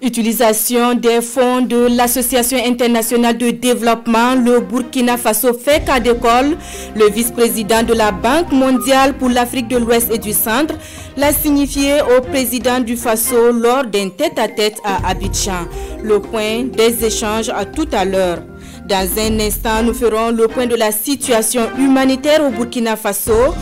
Utilisation des fonds de l'Association internationale de développement, le Burkina Faso fait cas d'école. Le vice-président de la Banque mondiale pour l'Afrique de l'Ouest et du Centre l'a signifié au président du Faso lors d'un tête-à-tête à Abidjan. Le point des échanges à tout à l'heure. Dans un instant, nous ferons le point de la situation humanitaire au Burkina Faso.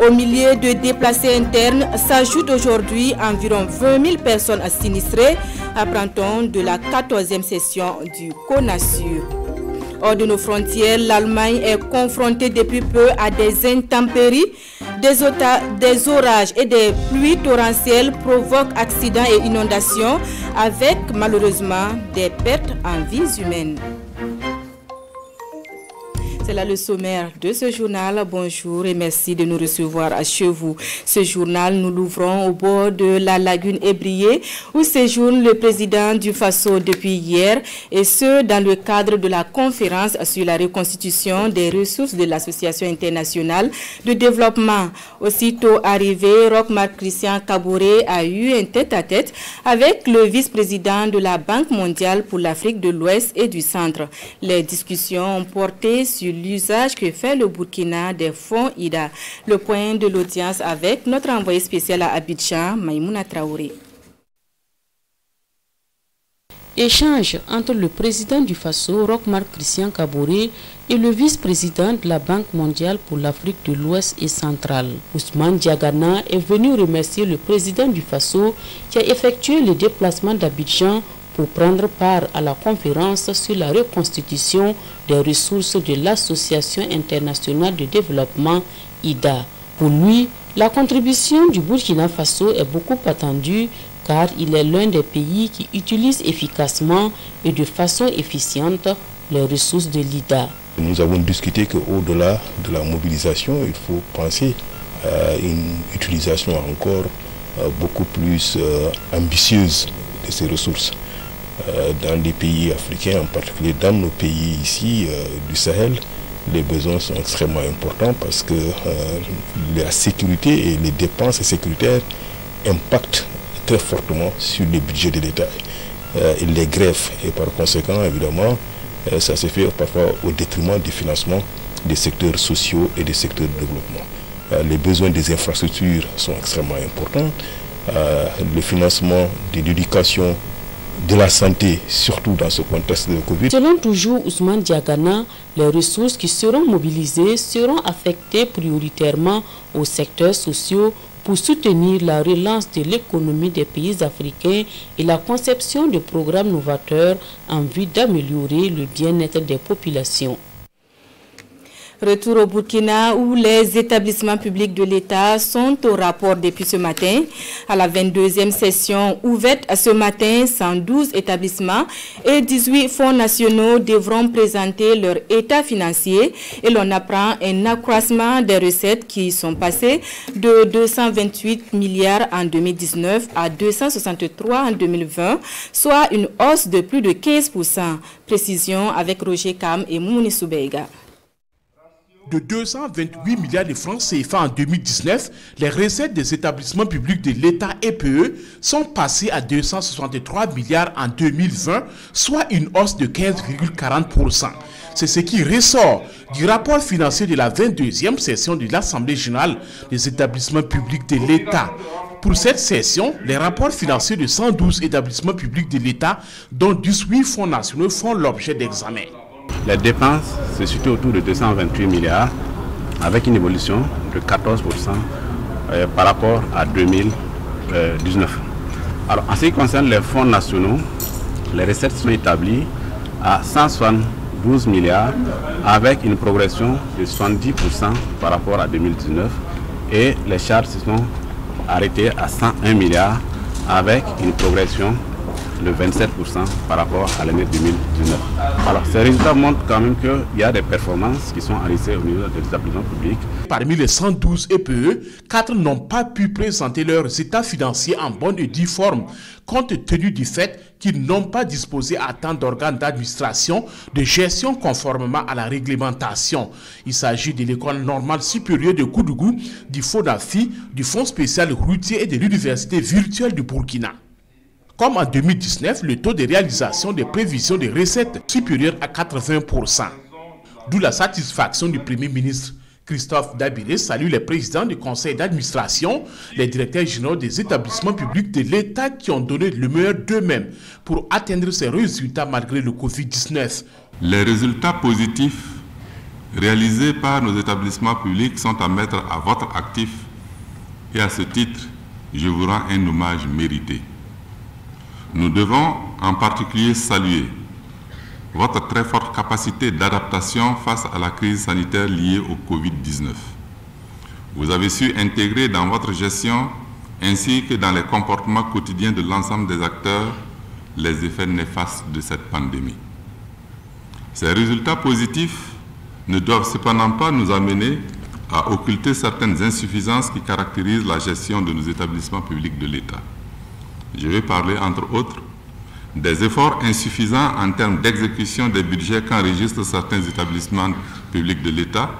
Au milieu de déplacés internes s'ajoutent aujourd'hui environ 20 000 personnes sinistrées, apprend-on de la 14e session du CONASUR. Hors de nos frontières, l'Allemagne est confrontée depuis peu à des intempéries. Des orages et des pluies torrentielles provoquent accidents et inondations avec malheureusement des pertes en vies humaines. C'est là le sommaire de ce journal. Bonjour et merci de nous recevoir chez vous. Ce journal, nous l'ouvrons au bord de la lagune Ébrié où séjourne le président du Faso depuis hier et ce dans le cadre de la conférence sur la reconstitution des ressources de l'Association internationale de développement. Aussitôt arrivé, Roch-Marc Christian Kaboré a eu un tête-à-tête avec le vice-président de la Banque mondiale pour l'Afrique de l'Ouest et du Centre. Les discussions ont porté sur l'usage que fait le Burkina des fonds IDA. Le point de l'audience avec notre envoyé spécial à Abidjan, Maïmouna Traoré. Échange entre le président du Faso, Roch-Marc Christian Kaboré, et le vice-président de la Banque mondiale pour l'Afrique de l'Ouest et centrale. Ousmane Diagana est venu remercier le président du Faso qui a effectué le déplacement d'Abidjan pour prendre part à la conférence sur la reconstitution des ressources de l'Association internationale de développement IDA. Pour lui, la contribution du Burkina Faso est beaucoup attendue car il est l'un des pays qui utilise efficacement et de façon efficiente les ressources de l'IDA. Nous avons discuté qu'au-delà de la mobilisation, il faut penser à une utilisation encore beaucoup plus ambitieuse de ces ressources. Dans les pays africains, en particulier dans nos pays ici du Sahel, les besoins sont extrêmement importants parce que la sécurité et les dépenses sécuritaires impactent très fortement sur les budgets de l'État et les greffes. Et par conséquent, évidemment, ça se fait parfois au détriment du financement des secteurs sociaux et des secteurs de développement. Les besoins des infrastructures sont extrêmement importants. Le financement de l'éducation, de la santé, surtout dans ce contexte de Covid. Selon toujours Ousmane Diagana, les ressources qui seront mobilisées seront affectées prioritairement aux secteurs sociaux pour soutenir la relance de l'économie des pays africains et la conception de programmes novateurs en vue d'améliorer le bien-être des populations. Retour au Burkina où les établissements publics de l'État sont au rapport depuis ce matin. À la 22e session ouverte ce matin, 112 établissements et 18 fonds nationaux devront présenter leur état financier et l'on apprend un accroissement des recettes qui sont passées de 228 milliards en 2019 à 263 en 2020, soit une hausse de plus de 15%. Précision avec Roger Kam et Moumouni Soubeiga. De 228 milliards de francs CFA en 2019, les recettes des établissements publics de l'État EPE sont passées à 263 milliards en 2020, soit une hausse de 15,40%. C'est ce qui ressort du rapport financier de la 22e session de l'Assemblée générale des établissements publics de l'État. Pour cette session, les rapports financiers de 112 établissements publics de l'État, dont 18 fonds nationaux, font l'objet d'examen. Les dépenses se situent autour de 228 milliards avec une évolution de 14% par rapport à 2019. Alors, en ce qui concerne les fonds nationaux, les recettes sont établies à 172 milliards avec une progression de 70% par rapport à 2019 et les charges se sont arrêtées à 101 milliards avec une progression de 27% par rapport à l'année 2019. Alors, ces résultats montrent quand même qu'il y a des performances qui sont enregistrées au niveau des établissements publics. Parmi les 112 EPE, 4 n'ont pas pu présenter leurs états financiers en bonne et due forme, compte tenu du fait qu'ils n'ont pas disposé à tant d'organes d'administration de gestion conformément à la réglementation. Il s'agit de l'école normale supérieure de Koudougou, du FONAFI, du Fonds spécial routier et de l'université virtuelle du Burkina. Comme en 2019, le taux de réalisation des prévisions de recettes supérieur à 80%. D'où la satisfaction du Premier ministre. Christophe Dabiré salue les présidents du conseil d'administration, les directeurs généraux des établissements publics de l'État qui ont donné le meilleur d'eux-mêmes pour atteindre ces résultats malgré le Covid-19. Les résultats positifs réalisés par nos établissements publics sont à mettre à votre actif et à ce titre, je vous rends un hommage mérité. Nous devons en particulier saluer votre très forte capacité d'adaptation face à la crise sanitaire liée au Covid-19. Vous avez su intégrer dans votre gestion ainsi que dans les comportements quotidiens de l'ensemble des acteurs les effets néfastes de cette pandémie. Ces résultats positifs ne doivent cependant pas nous amener à occulter certaines insuffisances qui caractérisent la gestion de nos établissements publics de l'État. Je vais parler, entre autres, des efforts insuffisants en termes d'exécution des budgets qu'enregistrent certains établissements publics de l'État,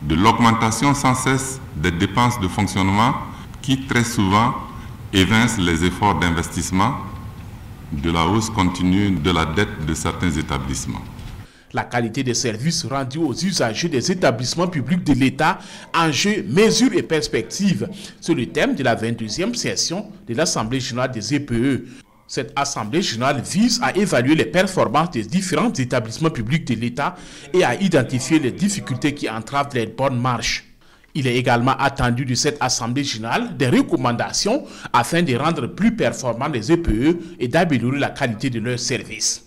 de l'augmentation sans cesse des dépenses de fonctionnement qui très souvent évincent les efforts d'investissement, de la hausse continue de la dette de certains établissements. La qualité des services rendus aux usagers des établissements publics de l'État, enjeux, mesures et perspectives. C'est le thème de la 22e session de l'Assemblée générale des EPE. Cette Assemblée générale vise à évaluer les performances des différents établissements publics de l'État et à identifier les difficultés qui entravent les bonnes marches. Il est également attendu de cette Assemblée générale des recommandations afin de rendre plus performants les EPE et d'améliorer la qualité de leurs services.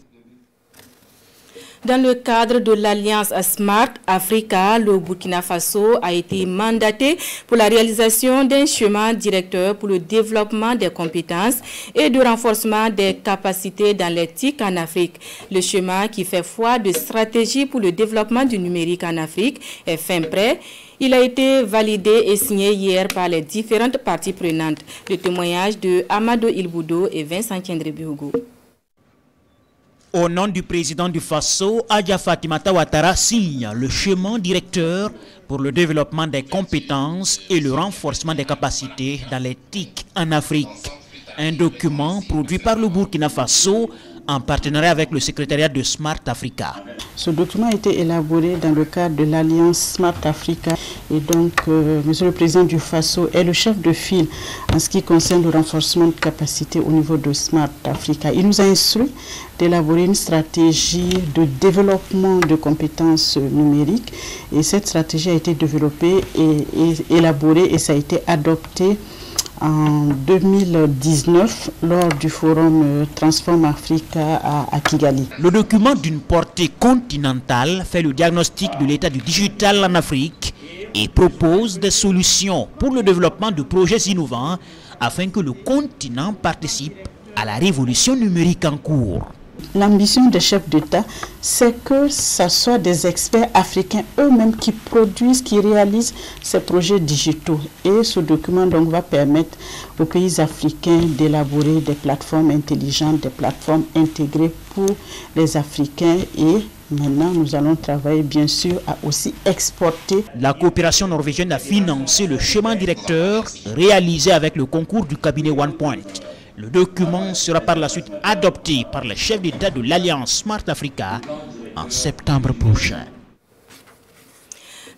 Dans le cadre de l'Alliance Smart Africa, le Burkina Faso a été mandaté pour la réalisation d'un schéma directeur pour le développement des compétences et de renforcement des capacités dans les TIC en Afrique. Le schéma qui fait foi de stratégie pour le développement du numérique en Afrique est fin prêt. Il a été validé et signé hier par les différentes parties prenantes. Le témoignage de Amadou Ilboudo et Vincent Kendrebiougo. Au nom du président du Faso, Adja Fatimata Ouattara signe le schéma directeur pour le développement des compétences et le renforcement des capacités dans les TIC en Afrique. Un document produit par le Burkina Faso en partenariat avec le secrétariat de Smart Africa. Ce document a été élaboré dans le cadre de l'Alliance Smart Africa et donc Monsieur le Président du Faso est le chef de file en ce qui concerne le renforcement de capacité au niveau de Smart Africa. Il nous a instruit d'élaborer une stratégie de développement de compétences numériques et cette stratégie a été développée et élaborée et ça a été adopté en 2019 lors du forum Transform Africa à Kigali. Le document d'une portée continentale fait le diagnostic de l'état du digital en Afrique et propose des solutions pour le développement de projets innovants afin que le continent participe à la révolution numérique en cours. L'ambition des chefs d'État, c'est que ce soit des experts africains eux-mêmes qui produisent, qui réalisent ces projets digitaux. Et ce document donc va permettre aux pays africains d'élaborer des plateformes intelligentes, des plateformes intégrées pour les Africains. Et maintenant, nous allons travailler bien sûr à aussi exporter. La coopération norvégienne a financé le schéma directeur réalisé avec le concours du cabinet OnePoint. Le document sera par la suite adopté par les chefs d'État de l'Alliance Smart Africa en septembre prochain.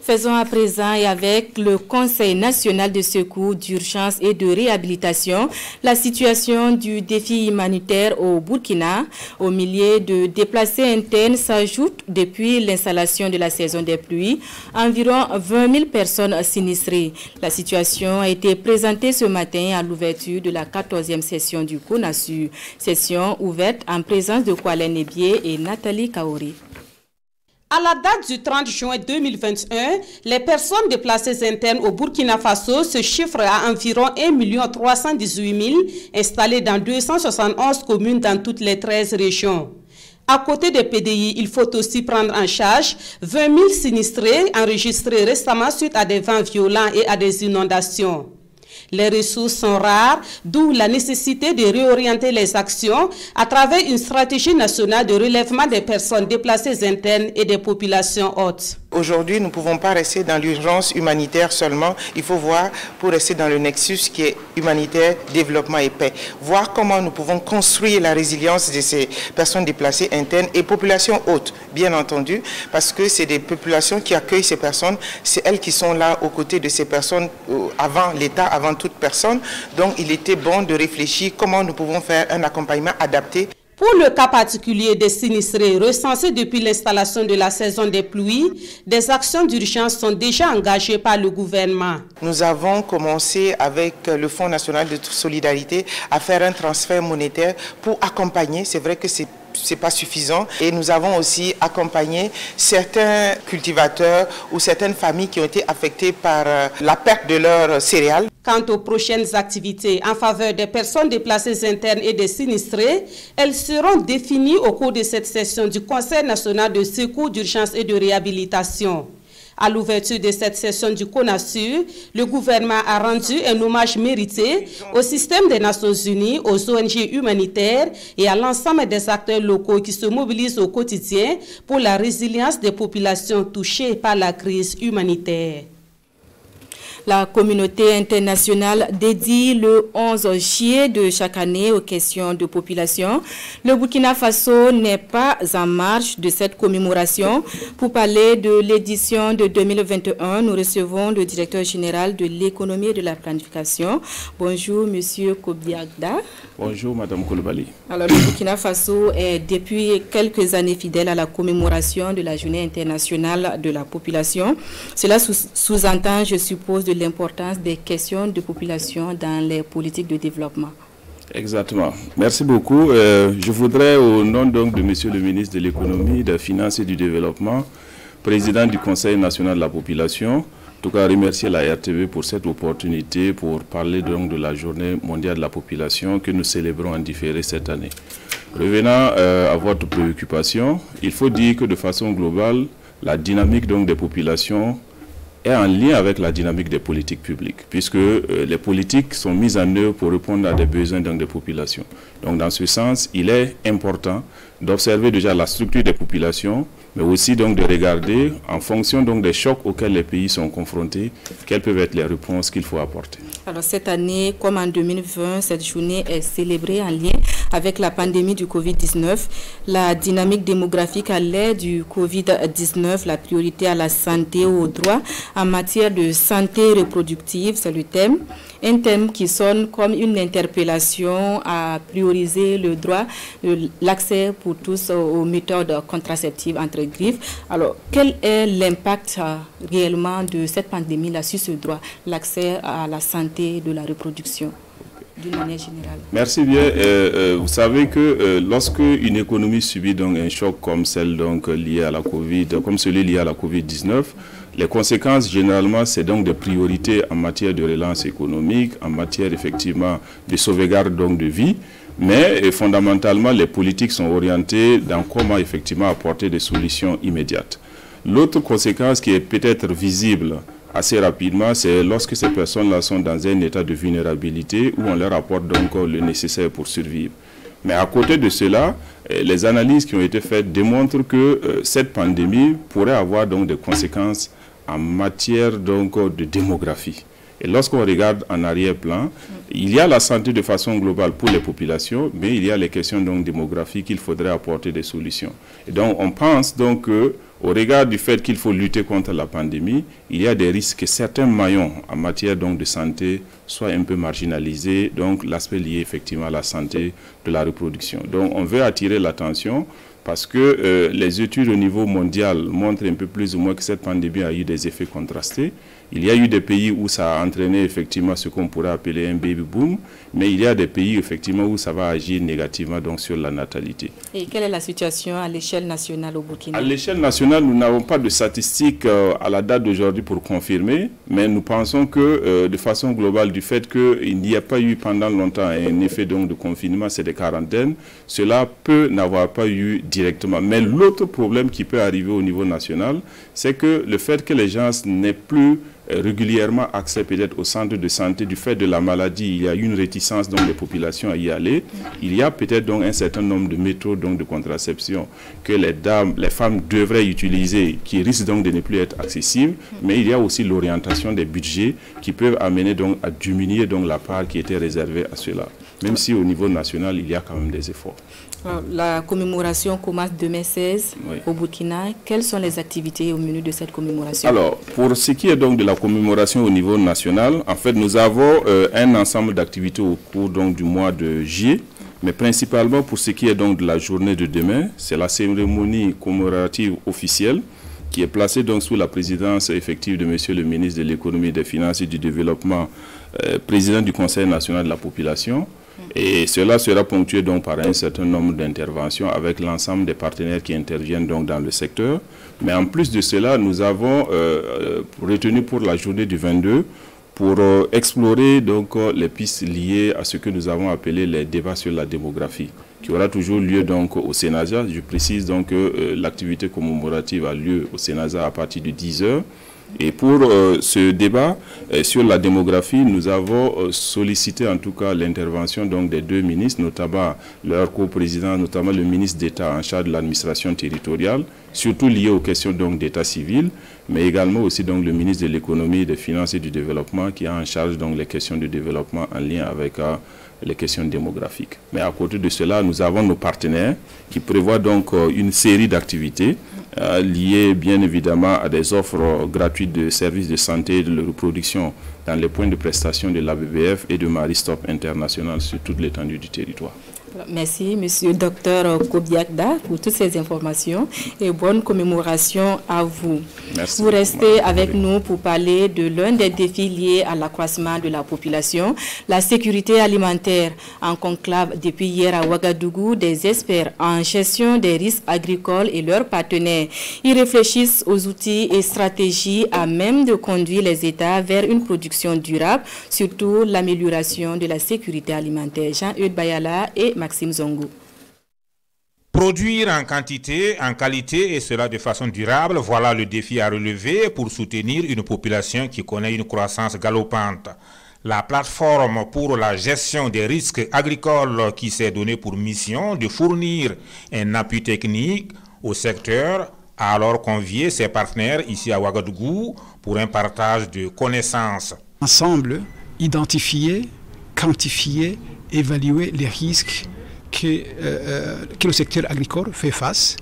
Faisons à présent et avec le Conseil national de secours, d'urgence et de réhabilitation la situation du défi humanitaire au Burkina. Au milliers de déplacés internes s'ajoutent depuis l'installation de la saison des pluies. Environ 20 000 personnes sinistrées. La situation a été présentée ce matin à l'ouverture de la 14e session du CONASU. Session ouverte en présence de Kwalen Nebié et Nathalie Kaori. À la date du 30 juin 2021, les personnes déplacées internes au Burkina Faso se chiffrent à environ 1 318 000 installées dans 271 communes dans toutes les 13 régions. À côté des PDI, il faut aussi prendre en charge 20 000 sinistrés enregistrés récemment suite à des vents violents et à des inondations. Les ressources sont rares, d'où la nécessité de réorienter les actions à travers une stratégie nationale de relèvement des personnes déplacées internes et des populations hautes. Aujourd'hui, nous ne pouvons pas rester dans l'urgence humanitaire seulement. Il faut voir pour rester dans le nexus qui est humanitaire, développement et paix. Voir comment nous pouvons construire la résilience de ces personnes déplacées internes et populations hautes, bien entendu, parce que c'est des populations qui accueillent ces personnes. C'est elles qui sont là aux côtés de ces personnes avant l'État, avant toute personne. Donc, il était bon de réfléchir comment nous pouvons faire un accompagnement adapté. Pour le cas particulier des sinistrés recensés depuis l'installation de la saison des pluies, des actions d'urgence sont déjà engagées par le gouvernement. Nous avons commencé avec le Fonds national de solidarité à faire un transfert monétaire pour accompagner. C'est vrai que c'est pas suffisant. Et nous avons aussi accompagné certains cultivateurs ou certaines familles qui ont été affectées par la perte de leurs céréales. Quant aux prochaines activités en faveur des personnes déplacées internes et des sinistrés, elles seront définies au cours de cette session du Conseil national de secours, d'urgence et de réhabilitation. À l'ouverture de cette session du CONASUR, le gouvernement a rendu un hommage mérité au système des Nations Unies, aux ONG humanitaires et à l'ensemble des acteurs locaux qui se mobilisent au quotidien pour la résilience des populations touchées par la crise humanitaire. La communauté internationale dédie le 11 juillet de chaque année aux questions de population. Le Burkina Faso n'est pas en marge de cette commémoration. Pour parler de l'édition de 2021, nous recevons le directeur général de l'économie et de la planification. Bonjour, Monsieur Kobiagda. Bonjour, Madame Koulibaly. Alors, le Burkina Faso est depuis quelques années fidèle à la commémoration de la Journée internationale de la population. Cela sous-entend, je suppose, de l'importance des questions de population dans les politiques de développement. Exactement. Merci beaucoup. Je voudrais, au nom donc de Monsieur le ministre de l'Économie, des Finances et du Développement, président du Conseil national de la population, en tout cas remercier la RTV pour cette opportunité pour parler donc de la Journée mondiale de la population que nous célébrons en différé cette année. Revenant à votre préoccupation, il faut dire que de façon globale, la dynamique donc des populations est en lien avec la dynamique des politiques publiques, puisque les politiques sont mises en œuvre pour répondre à des besoins donc, des populations. Donc dans ce sens, il est important d'observer déjà la structure des populations, mais aussi donc de regarder en fonction donc des chocs auxquels les pays sont confrontés, quelles peuvent être les réponses qu'il faut apporter. Alors cette année, comme en 2020, cette journée est célébrée en lien avec la pandémie du Covid-19, la dynamique démographique à l'ère du Covid-19, la priorité à la santé ou aux droits en matière de santé reproductive, c'est le thème. Un thème qui sonne comme une interpellation à prioriser le droit, l'accès pour tous aux méthodes contraceptives entre griffes. Alors, quel est l'impact réellement de cette pandémie-là sur ce droit, l'accès à la santé de la reproduction d'une manière générale? Merci bien. Vous savez que lorsque une économie subit donc un choc comme celle donc liée à la Covid, comme celui lié à la Covid-19, les conséquences, généralement, c'est donc des priorités en matière de relance économique, en matière, effectivement, de sauvegarde donc de vie. Mais fondamentalement, les politiques sont orientées dans comment, effectivement, apporter des solutions immédiates. L'autre conséquence qui est peut-être visible assez rapidement, c'est lorsque ces personnes-là sont dans un état de vulnérabilité où on leur apporte donc le nécessaire pour survivre. Mais à côté de cela, les analyses qui ont été faites démontrent que cette pandémie pourrait avoir donc des conséquences en matière donc de démographie. Et lorsqu'on regarde en arrière-plan, il y a la santé de façon globale pour les populations, mais il y a les questions donc démographiques qu'il faudrait apporter des solutions. Et donc on pense donc que, au regard du fait qu'il faut lutter contre la pandémie, il y a des risques que certains maillons en matière donc de santé soient un peu marginalisés, donc l'aspect lié effectivement à la santé de la reproduction. Donc on veut attirer l'attention parce que les études au niveau mondial montrent un peu plus ou moins que cette pandémie a eu des effets contrastés. Il y a eu des pays où ça a entraîné effectivement ce qu'on pourrait appeler un baby boom, mais il y a des pays effectivement où ça va agir négativement donc sur la natalité. Et quelle est la situation à l'échelle nationale au Burkina? À l'échelle nationale, nous n'avons pas de statistiques à la date d'aujourd'hui pour confirmer, mais nous pensons que de façon globale, du fait qu'il n'y a pas eu pendant longtemps un effet donc de confinement, c'est des quarantaines, cela peut n'avoir pas eu directement. Mais l'autre problème qui peut arriver au niveau national, c'est que le fait que les gens n'aient plus régulièrement accès peut-être au centre de santé. Du fait de la maladie, il y a une réticence donc des populations à y aller. Il y a peut-être donc un certain nombre de méthodes donc de contraception que les femmes devraient utiliser, qui risquent donc de ne plus être accessibles. Mais il y a aussi l'orientation des budgets qui peuvent amener donc à diminuer donc la part qui était réservée à cela. Même si au niveau national, il y a quand même des efforts. La commémoration commence demain 16 au Burkina. Quelles sont les activités au menu de cette commémoration? Alors, pour ce qui est donc de la commémoration au niveau national, en fait, nous avons un ensemble d'activités au cours donc du mois de juillet. Mais principalement pour ce qui est donc de la journée de demain, c'est la cérémonie commémorative officielle qui est placée donc sous la présidence effective de Monsieur le ministre de l'Économie, des Finances et du Développement, président du Conseil national de la population. Et cela sera ponctué donc par un certain nombre d'interventions avec l'ensemble des partenaires qui interviennent donc dans le secteur. Mais en plus de cela, nous avons retenu pour la journée du 22 pour explorer donc les pistes liées à ce que nous avons appelé les débats sur la démographie, qui aura toujours lieu donc au Sénasa. Je précise donc que l'activité commémorative a lieu au Sénasa à partir de 10 h. Et pour ce débat sur la démographie, nous avons sollicité en tout cas l'intervention donc des deux ministres, notamment leur co-président, notamment le ministre d'État en charge de l'administration territoriale, surtout lié aux questions donc d'état civil, mais également aussi donc le ministre de l'Économie, des Finances et du Développement qui a en charge donc les questions de développement en lien avec les questions démographiques. Mais à côté de cela, nous avons nos partenaires qui prévoient donc une série d'activités liées bien évidemment à des offres gratuites de services de santé et de reproduction dans les points de prestation de l'ABBF et de Maristop International sur toute l'étendue du territoire. Merci, Monsieur le Docteur Kobiakda, pour toutes ces informations et bonne commémoration à vous. Merci. Vous restez avec nous pour parler de l'un des défis liés à l'accroissement de la population, la sécurité alimentaire. En conclave depuis hier à Ouagadougou, des experts en gestion des risques agricoles et leurs partenaires. Ils réfléchissent aux outils et stratégies à même de conduire les États vers une production durable, surtout l'amélioration de la sécurité alimentaire. Jean-Eudes Bayala et Maxime Zongo. Produire en quantité, en qualité et cela de façon durable, voilà le défi à relever pour soutenir une population qui connaît une croissance galopante. La plateforme pour la gestion des risques agricoles qui s'est donnée pour mission de fournir un appui technique au secteur a alors convié ses partenaires ici à Ouagadougou pour un partage de connaissances. Ensemble, identifier, quantifier, évaluer les risques que le secteur agricole fait face.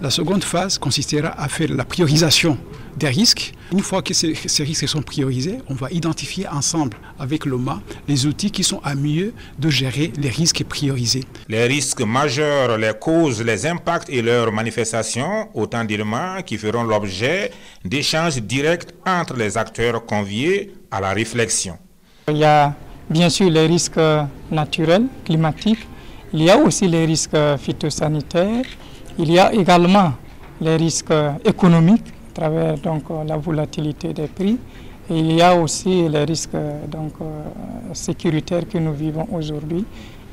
La seconde phase consistera à faire la priorisation des risques. Une fois que ces risques sont priorisés, on va identifier ensemble avec l'OMA les outils qui sont à mieux de gérer les risques priorisés. Les risques majeurs, les causes, les impacts et leurs manifestations, autant d'éléments qui feront l'objet d'échanges directs entre les acteurs conviés à la réflexion. Il y a bien sûr les risques naturels, climatiques, il y a aussi les risques phytosanitaires, il y a également les risques économiques à travers donc, la volatilité des prix, et il y a aussi les risques donc, sécuritaires que nous vivons aujourd'hui.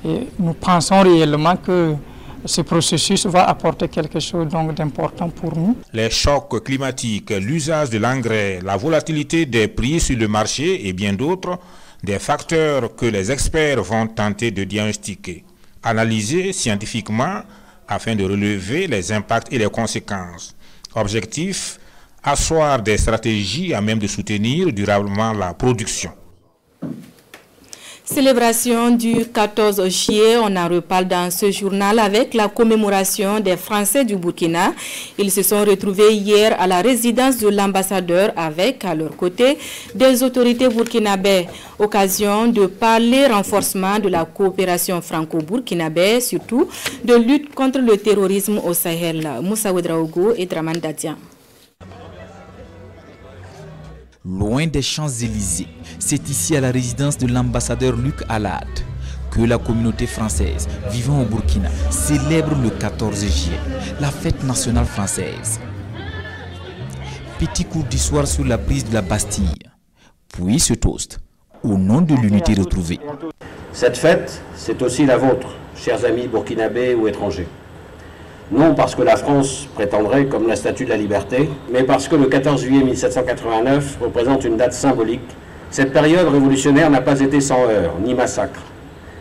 Et nous pensons réellement que ce processus va apporter quelque chose d'important pour nous. Les chocs climatiques, l'usage de l'engrais, la volatilité des prix sur le marché et bien d'autres, des facteurs que les experts vont tenter de diagnostiquer, analyser scientifiquement afin de relever les impacts et les conséquences. Objectif, asseoir des stratégies à même de soutenir durablement la production. Célébration du 14 juillet, on en reparle dans ce journal avec la commémoration des Français du Burkina. Ils se sont retrouvés hier à la résidence de l'ambassadeur avec, à leur côté, des autorités burkinabées. Occasion de parler renforcement de la coopération franco-burkinabé, surtout de lutte contre le terrorisme au Sahel. Moussa Ouedraogo et Draman Dadian. Loin des Champs-Élysées, c'est ici à la résidence de l'ambassadeur Luc Alad que la communauté française vivant au Burkina célèbre le 14 juillet, la fête nationale française. Petit cours du soir sur la prise de la Bastille, puis ce toast, au nom de l'unité retrouvée. Cette fête, c'est aussi la vôtre, chers amis burkinabés ou étrangers. non parce que la France prétendrait comme la Statue de la Liberté, mais parce que le 14 juillet 1789 représente une date symbolique. Cette période révolutionnaire n'a pas été sans heurts ni massacres.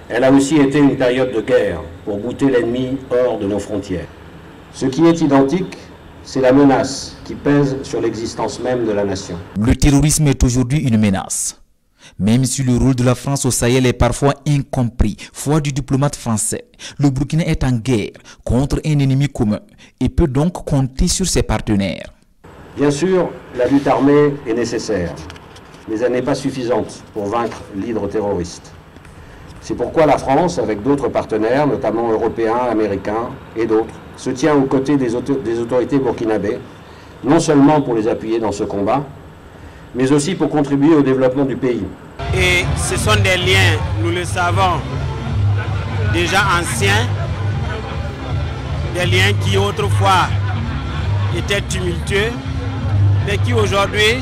Elle a aussi été une période de guerre pour bouter l'ennemi hors de nos frontières. Ce qui est identique, c'est la menace qui pèse sur l'existence même de la nation. Le terrorisme est aujourd'hui une menace. Même si le rôle de la France au Sahel est parfois incompris, foi du diplomate français, le Burkina est en guerre contre un ennemi commun et peut donc compter sur ses partenaires. Bien sûr, la lutte armée est nécessaire, mais elle n'est pas suffisante pour vaincre l'hydre terroriste. C'est pourquoi la France, avec d'autres partenaires, notamment européens, américains et d'autres, se tient aux côtés des autorités burkinabées, non seulement pour les appuyer dans ce combat, mais aussi pour contribuer au développement du pays. Et ce sont des liens, nous le savons, déjà anciens, des liens qui autrefois étaient tumultueux, mais qui aujourd'hui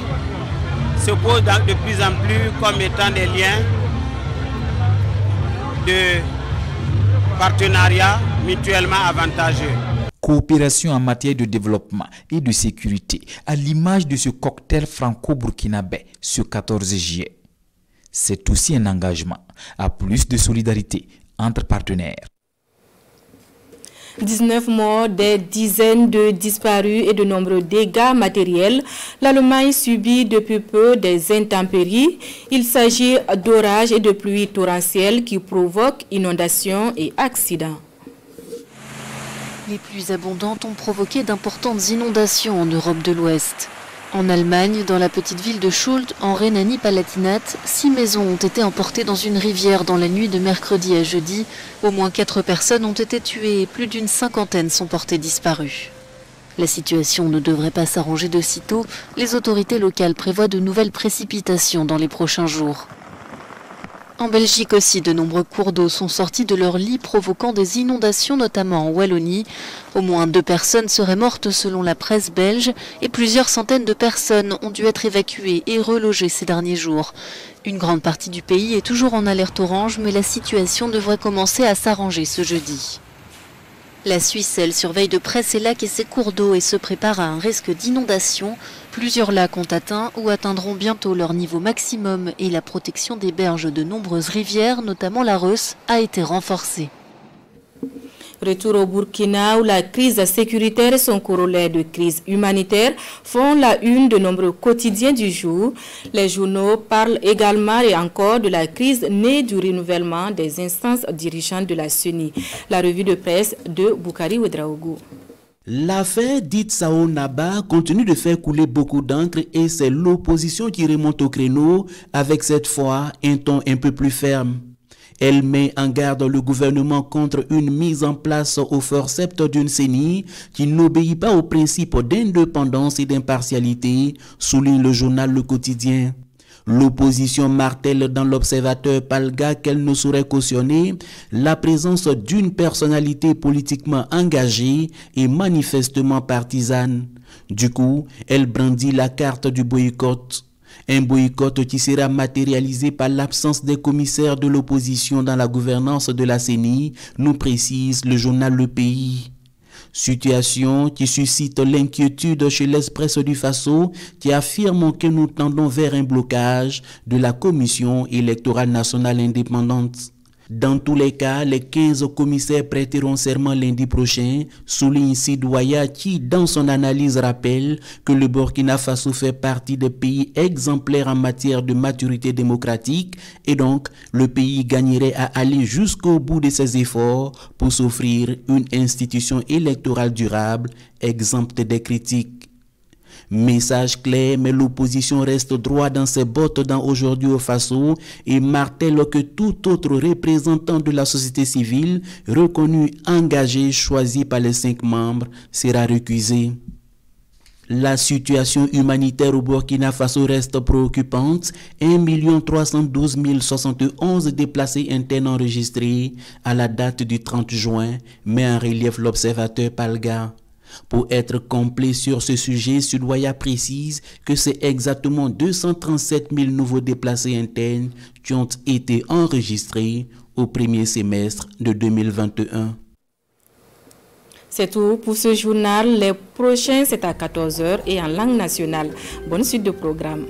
se posent de plus en plus comme étant des liens de partenariat mutuellement avantageux. Coopération en matière de développement et de sécurité, à l'image de ce cocktail franco-burkinabé ce 14 juillet. C'est aussi un engagement à plus de solidarité entre partenaires. 19 morts, des dizaines de disparus et de nombreux dégâts matériels. L'Allemagne subit depuis peu des intempéries. Il s'agit d'orages et de pluies torrentielles qui provoquent inondations et accidents. Les pluies abondantes ont provoqué d'importantes inondations en Europe de l'Ouest. En Allemagne, dans la petite ville de Schuld, en Rhénanie-Palatinate, 6 maisons ont été emportées dans une rivière dans la nuit de mercredi à jeudi. Au moins 4 personnes ont été tuées et plus d'une cinquantaine sont portées disparues. La situation ne devrait pas s'arranger de sitôt. Les autorités locales prévoient de nouvelles précipitations dans les prochains jours. En Belgique aussi, de nombreux cours d'eau sont sortis de leur lit, provoquant des inondations, notamment en Wallonie. Au moins 2 personnes seraient mortes selon la presse belge et plusieurs centaines de personnes ont dû être évacuées et relogées ces derniers jours. Une grande partie du pays est toujours en alerte orange, mais la situation devrait commencer à s'arranger ce jeudi. La Suisse, elle, surveille de près ses lacs et ses cours d'eau et se prépare à un risque d'inondation. Plusieurs lacs ont atteint ou atteindront bientôt leur niveau maximum et la protection des berges de nombreuses rivières, notamment la Reuss, a été renforcée. Retour au Burkina où la crise sécuritaire et son corollaire de crise humanitaire font la une de nombreux quotidiens du jour. Les journaux parlent également et encore de la crise née du renouvellement des instances dirigeantes de la CENI. La revue de presse de Boukari Ouedraogo. L'affaire dite Sao Naba continue de faire couler beaucoup d'encre et c'est l'opposition qui remonte au créneau avec cette fois un ton un peu plus ferme. Elle met en garde le gouvernement contre une mise en place au forceps d'une CENI qui n'obéit pas aux principes d'indépendance et d'impartialité, souligne le journal Le Quotidien. L'opposition martèle dans l'Observateur Palga qu'elle ne saurait cautionner la présence d'une personnalité politiquement engagée et manifestement partisane. Du coup, elle brandit la carte du boycott. Un boycott qui sera matérialisé par l'absence des commissaires de l'opposition dans la gouvernance de la CENI, nous précise le journal Le Pays. Situation qui suscite l'inquiétude chez l'Express du Faso qui affirme que nous tendons vers un blocage de la Commission électorale nationale indépendante. Dans tous les cas, les 15 commissaires prêteront serment lundi prochain, souligne Sidouaya qui, dans son analyse, rappelle que le Burkina Faso fait partie des pays exemplaires en matière de maturité démocratique et donc le pays gagnerait à aller jusqu'au bout de ses efforts pour s'offrir une institution électorale durable, exempte des critiques. Message clair, mais l'opposition reste droit dans ses bottes dans Aujourd'hui au Faso et martèle que tout autre représentant de la société civile reconnu, engagé, choisi par les 5 membres sera récusé. La situation humanitaire au Burkina Faso reste préoccupante. 1 312 071 déplacés internes enregistrés à la date du 30 juin, met en relief l'Observateur Palga. Pour être complet sur ce sujet, Sudwaya précise que c'est exactement 237 000 nouveaux déplacés internes qui ont été enregistrés au premier semestre de 2021. C'est tout pour ce journal. Les prochains, c'est à 14h et en langue nationale. Bonne suite de programme.